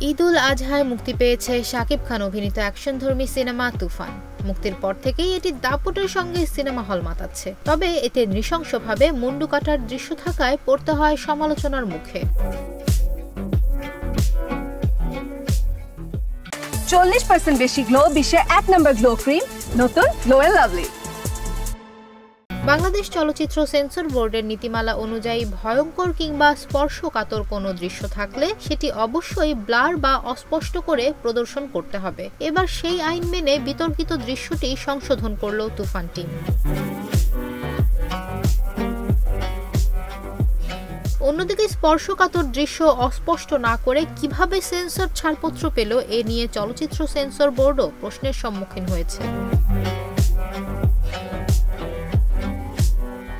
ঈদুল আজহায় মুক্তি পেয়েছে শাকিব খান অভিনীত অ্যাকশনধর্মী সিনেমা তুফান। মুক্তির পর থেকেই এটি দাপটের সঙ্গে সিনেমা হল মাতাচ্ছে। তবে এতে নৃশংসভাবে মুন্ডু কাটার দৃশ্য থাকায় পড়তে হয় সমালোচনার মুখে। 40% বেশি গ্লো, বিশ্বের 1 নম্বর গ্লো ক্রিম, নতুন গ্লো এন্ড লাভলি। বাংলাদেশ চলচ্চিত্র সেন্সর বোর্ডের নীতিমালা অনুযায়ী ভয়ঙ্কর কিংবা স্পর্শকাতর কোনো দৃশ্য থাকলে সেটি অবশ্যই ব্লার বা অস্পষ্ট করে প্রদর্শন করতে হবে। এবার সেই আইন মেনে বিতর্কিত দৃশ্যটি সংশোধন করল তুফান টিম। অন্যদিকে স্পর্শকাতর দৃশ্য অস্পষ্ট না করে কিভাবে সেন্সর ছাড়পত্র পেল এ নিয়ে চলচ্চিত্র সেন্সর বোর্ডও প্রশ্নের সম্মুখীন হয়েছে।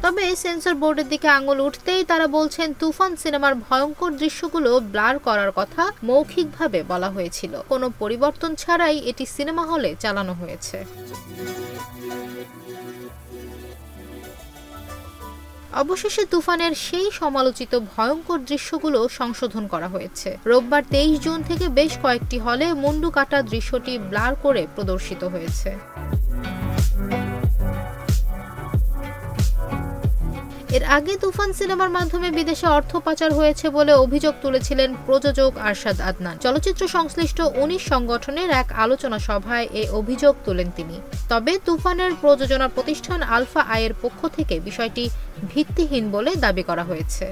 তবে সেন্সর বোর্ডের দিকে আঙুল উঠতেই তারা বলছেন তুফান সিনেমার ভয়ঙ্কর দৃশ্যগুলো ব্লার করার কথা মৌখিকভাবে বলা হয়েছিল, কোনো পরিবর্তন ছাড়াই এটি সিনেমা হলে চালানো হয়েছে। অবশেষে তুফানের সেই সমালোচিত ভয়ঙ্কর দৃশ্যগুলো সংশোধন করা হয়েছে। রোববার 23 জুন থেকে বেশ কয়েকটি হলে মুন্ডু কাটা দৃশ্যটি ব্লার করে প্রদর্শিত হয়েছে। এর আগে তুফান সিনেমার মাধ্যমে বিদেশে অর্থ পাচার হয়েছে বলে অভিযোগ তুলেছিলেন প্রযোজক আরশাদ আদনান। চলচ্চিত্র সংশ্লিষ্ট 19 সংগঠনের এক আলোচনা সভায় এ অভিযোগ তোলেন তিনি। তবে তুফানের প্রযোজনা প্রতিষ্ঠান আলফা আয়ের পক্ষ থেকে বিষয়টি ভিত্তিহীন বলে দাবি করা হয়েছে।